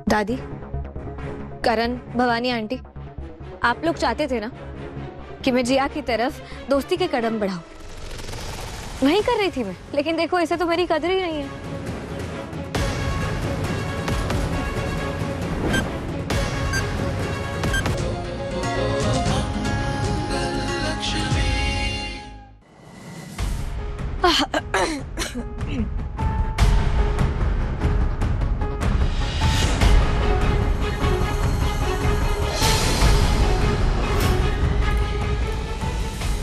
दादी, करण, भवानी आंटी, आप लोग चाहते थे ना कि मैं जिया की तरफ दोस्ती के कदम बढ़ाऊं। वही कर रही थी मैं, लेकिन देखो इसे तो मेरी कदर ही नहीं है।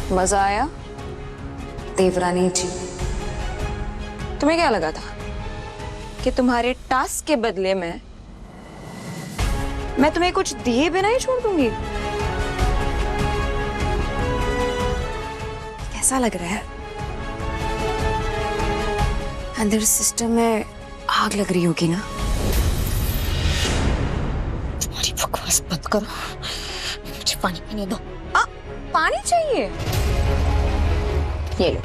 मजा आया देवरानी जी? तुम्हें क्या लगा था कि तुम्हारे टास्क के बदले में मैं तुम्हें कुछ दिए बिना ही छोड़ दूंगी? कैसा लग रहा है? अंदर सिस्टम में आग लग रही होगी ना? तुम्हारी बकवास बंद करो, मुझे पानी पीने दो। पानी चाहिए? ये लो।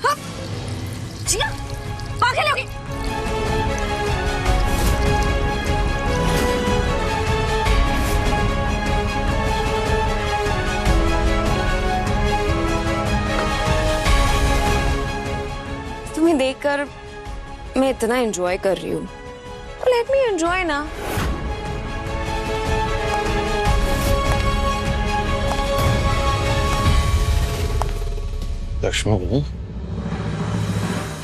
हाँ, जिया, पागल हो गई। तुम्हें देखकर मैं इतना एंजॉय कर रही हूँ, तो लेट मी एंजॉय ना। लक्ष्मी,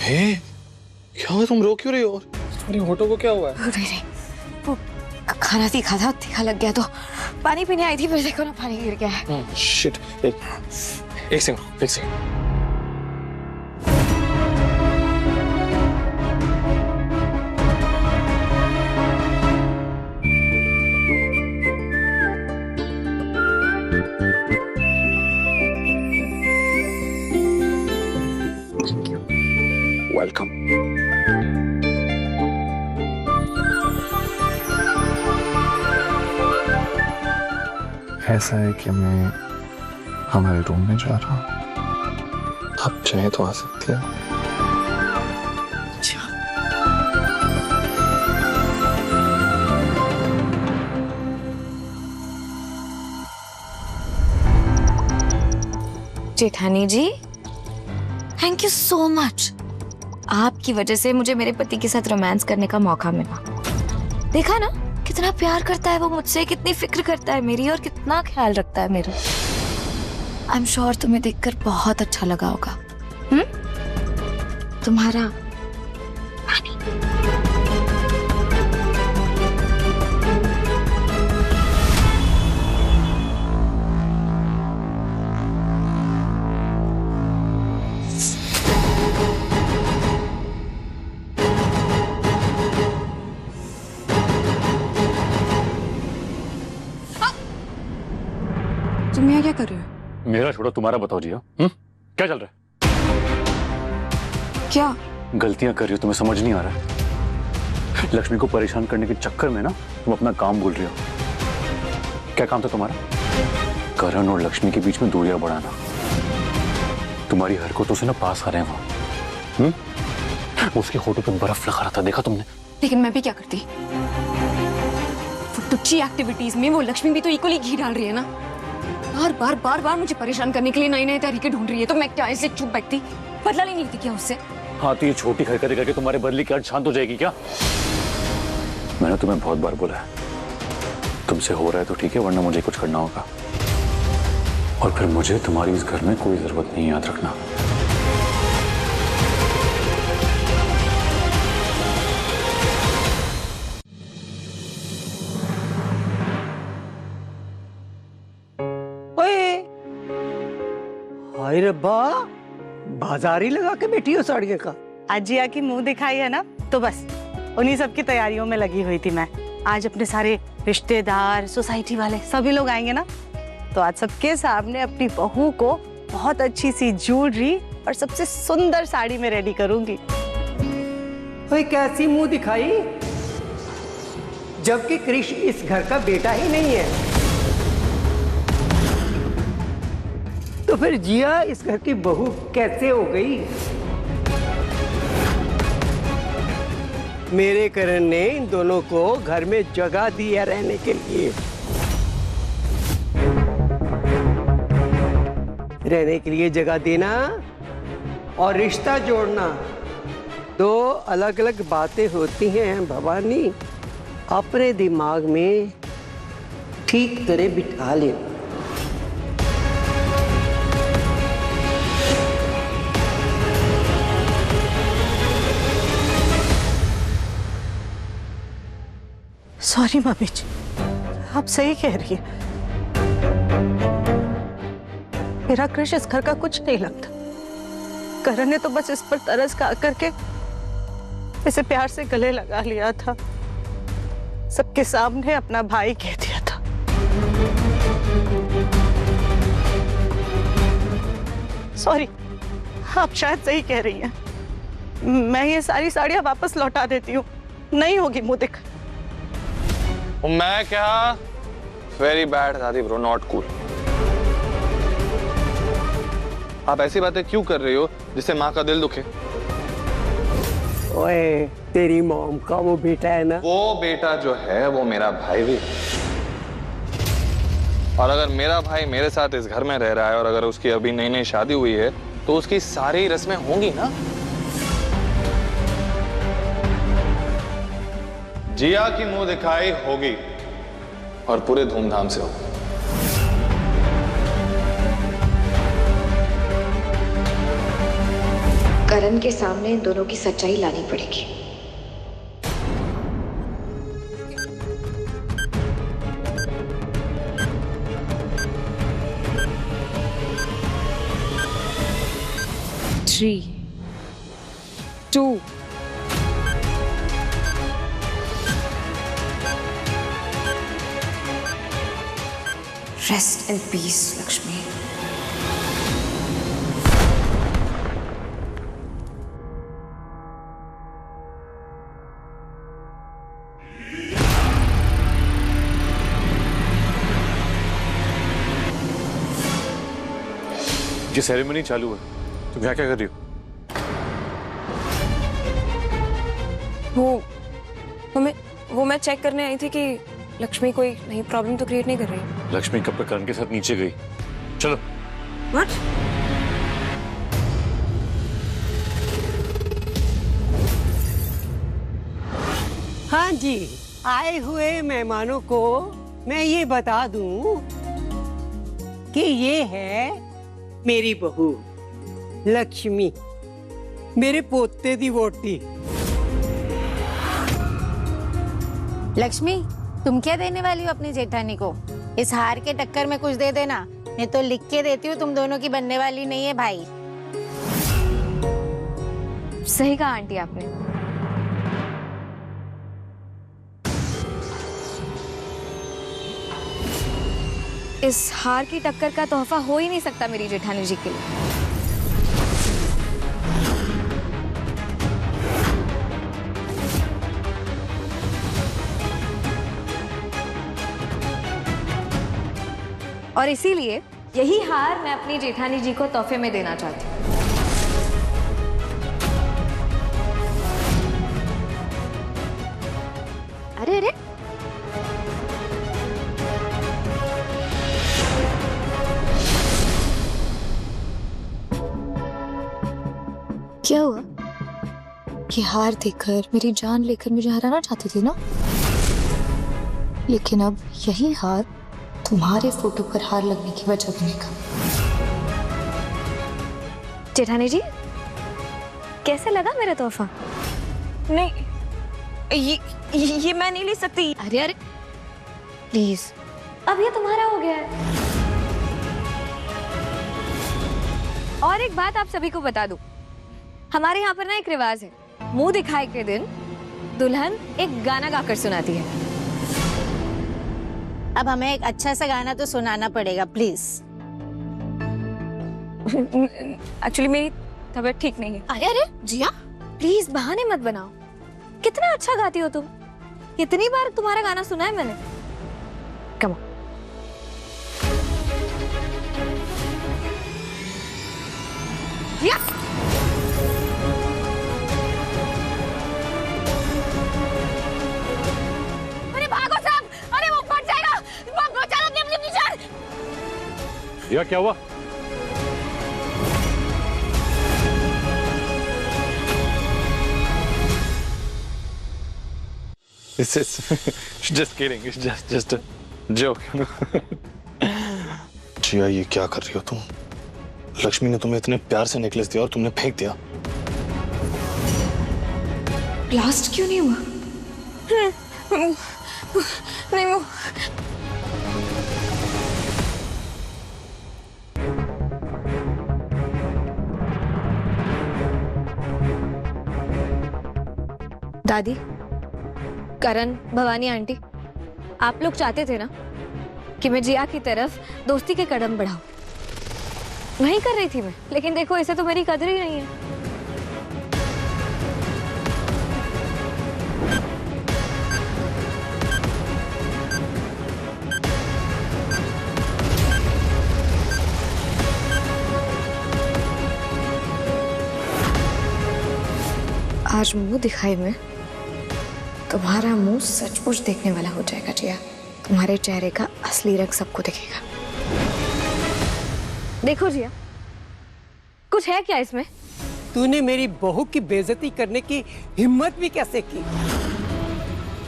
हे क्या हुआ? तुम रो क्यों रही हो? तुम्हारी होठों को क्या हुआ है? अरे वो खाना तीखा था, तीखा लग गया तो पानी पीने आई थी, फिर देखो ना पानी गिर गया है। शिट, एक सेकंड। वेलकम। ऐसा है कि मैं हमारे रूम में जा रहा हूँ, आप चाहे तो आ सकती है। जेठानी जी, थैंक यू सो मच। आपकी वजह से मुझे मेरे पति के साथ रोमांस करने का मौका मिला। देखा ना कितना प्यार करता है वो मुझसे, कितनी फिक्र करता है मेरी और कितना ख्याल रखता है मेरा। आई एम श्योर तुम्हें देखकर बहुत अच्छा लगा होगा। तुम्हारा पानी। तुम यहाँ क्या कर रहे हो? मेरा छोड़ो, तुम्हारा बताओ जिया। क्या चल रहा है? क्या गलतियां कर रही हो, तुम्हें समझ नहीं आ रहा है? लक्ष्मी को परेशान करने के चक्कर में ना तुम अपना काम भूल रही हो। क्या काम था तुम्हारा? करण और लक्ष्मी के बीच में दूरियां बढ़ाना। तुम्हारी हरकतों से ना पास आ रहे हैं वो। उसके होठों पे बर्फ लगा रहा था, देखा तुमने? लेकिन मैं भी क्या करती? वो टुच्ची एक्टिविटीज में वो लक्ष्मी भी तो इक्वली घी डाल रही है ना। बार बार मुझे परेशान करने के लिए नए नए तरीके ढूंढ रही है, तो मैं क्या ऐसे चुप बैठती? बदला नहीं लेती क्या उससे? हाँ, तो ये छोटी हरकतें करके तुम्हारे बदले की अर्थ शांत हो जाएगी क्या? मैंने तुम्हें बहुत बार बोला है, तुमसे हो रहा है तो ठीक है, वरना मुझे कुछ करना होगा। और फिर मुझे तुम्हारी इस घर में कोई जरूरत नहीं, याद रखना। हाय रब्बा, बाजारी लगा के बैठी हो साड़ियों का। आज जिया की मुंह दिखाई है ना, तो बस उन्हीं सब की तैयारियों में लगी हुई थी मैं। आज अपने सारे रिश्तेदार, सोसाइटी वाले सभी लोग आएंगे ना, तो आज सबके सामने अपनी बहू को बहुत अच्छी सी ज्वेलरी और सबसे सुंदर साड़ी में रेडी करूंगी। ओए कैसी मुंह दिखाई, जबकि कृष इस घर का बेटा ही नहीं है। तो फिर जिया इस घर की बहू कैसे हो गई? मेरे करण ने इन दोनों को घर में जगह दी है रहने के लिए। रहने के लिए जगह देना और रिश्ता जोड़ना दो अलग अलग बातें होती हैं भवानी। अपने दिमाग में ठीक तरह बिठा लेना। सॉरी मम्मी जी, आप सही कह रही है। मेरा क्रिश इस घर का कुछ नहीं लगता। करण ने तो बस इस पर तरस खा करके इसे प्यार से गले लगा लिया था, सबके सामने अपना भाई कह दिया था। सॉरी, आप शायद सही कह रही हैं। मैं ये सारी साड़ियां वापस लौटा देती हूँ, नहीं होगी मुंह दिख। मैं क्या? वेरी बैड दादी ब्रो, नॉट कूल। आप ऐसी बातें क्यों कर रही हो जिससे माँ का दिल दुखे? ओए, तेरी मॉम का वो बेटा है ना? वो बेटा जो है वो मेरा भाई भी है। और अगर मेरा भाई मेरे साथ इस घर में रह रहा है और अगर उसकी अभी नई नई शादी हुई है तो उसकी सारी रस्में होंगी ना। जिया की मुंह दिखाई होगी और पूरे धूमधाम से होगी। करण के सामने इन दोनों की सच्चाई लानी पड़ेगी। Three, 2, rest in peace Lakshmi. ये सेरेमनी चालू है, तुम यहाँ क्या कर रही हो? वो मैं चेक करने आई थी कि लक्ष्मी कोई नई प्रॉब्लम तो क्रिएट नहीं कर रही। लक्ष्मी कब तक करण के साथ नीचे गई? चलो। What? हाँ जी, आए हुए मेहमानों को मैं ये बता दूं कि ये है मेरी बहू लक्ष्मी, मेरे पोते दी वोटी। लक्ष्मी, तुम क्या देने वाली हो अपनी जेठानी को? इस हार के टक्कर में कुछ दे देना, नहीं तो लिख के देती हूँ तुम दोनों की बनने वाली नहीं है भाई। सही कहा आंटी आपने। इस हार की टक्कर का तोहफा हो ही नहीं सकता मेरी जेठानी जी के लिए। और इसीलिए यही हार मैं अपनी जेठानी जी को तोहफे में देना चाहती हूँ। अरे अरे, क्या हुआ? ये हार देखकर मेरी जान लेकर मुझे हराना चाहती थी ना, लेकिन अब यही हार तुम्हारे फोटो पर हार लगने की वजह बनेगा। जेठानी जी, कैसे लगा मेरा तोहफा? नहीं, ये मैं नहीं ले सकती। अरे अरे प्लीज, अब ये तुम्हारा हो गया है। और एक बात आप सभी को बता दूं, हमारे यहाँ पर ना एक रिवाज है, मुंह दिखाए के दिन दुल्हन एक गाना गाकर सुनाती है। अब हमें एक अच्छा सा गाना तो सुनाना पड़ेगा प्लीज। एक्चुअली मेरी तबीयत ठीक नहीं है। अरे अरे जिया, प्लीज बहाने मत बनाओ। कितना अच्छा गाती हो तुम, कितनी बार तुम्हारा गाना सुना है मैंने। Come on. जिया, जिया क्या हुआ? It's just kidding. It's just a joke. जिया, ये क्या कर रही हो तुम? लक्ष्मी ने तुम्हें इतने प्यार से नेकलेस दिया और तुमने फेंक दिया। ब्लास्ट क्यों नहीं हुआ? नहीं वो दादी, करण, भवानी आंटी, आप लोग चाहते थे ना कि मैं जिया की तरफ दोस्ती के कदम बढ़ाऊं। वही कर रही थी मैं, लेकिन देखो इसे तो मेरी कदर ही नहीं है। आज मुंह दिखाई में तुम्हारा मुंह सचमुच देखने वाला हो जाएगा जिया। तुम्हारे चेहरे का असली रंग सबको दिखेगा। देखो जिया, कुछ है क्या इसमें? तूने मेरी बहू की बेइज्जती करने की हिम्मत भी कैसे की?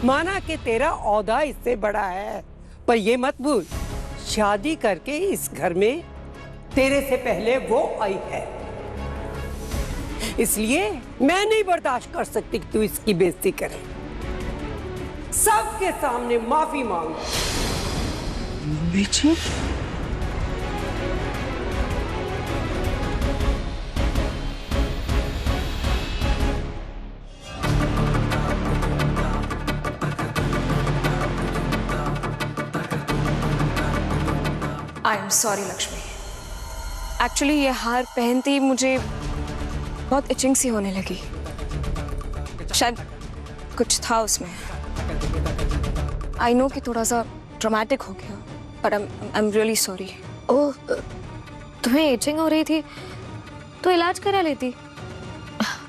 माना कि तेरा औहदा इससे बड़ा है, पर ये मत भूल, शादी करके इस घर में तेरे से पहले वो आई है। इसलिए मैं नहीं बर्दाश्त कर सकती कि तू इसकी बेइज्जती करे। सबके सामने माफी मांग। बेची I am sorry Lakshmi. Actually ये हार पहनते ही मुझे बहुत इचिंग सी होने लगी। शायद कुछ था उसमें। आई नो कि थोड़ा सा ड्रामेटिक हो गया, पर आई एम रियली सॉरी। ओह, तुम्हें इचिंग हो रही थी तो इलाज करा लेती।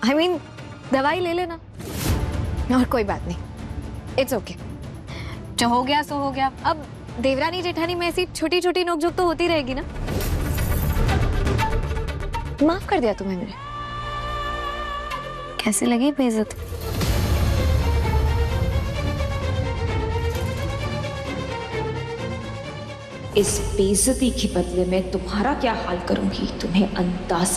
I mean, दवाई ले लेना। और कोई बात नहीं, इट्स ओके। जो हो गया सो हो गया। अब देवरानी जेठानी में ऐसी छोटी छोटी नोकझोंक तो होती रहेगी ना। माफ कर दिया तुम्हें मैंने। कैसे लगी बेइज्जती? इस बेइज्जती के बदले में तुम्हारा क्या हाल करूंगी तुम्हें अंदाजा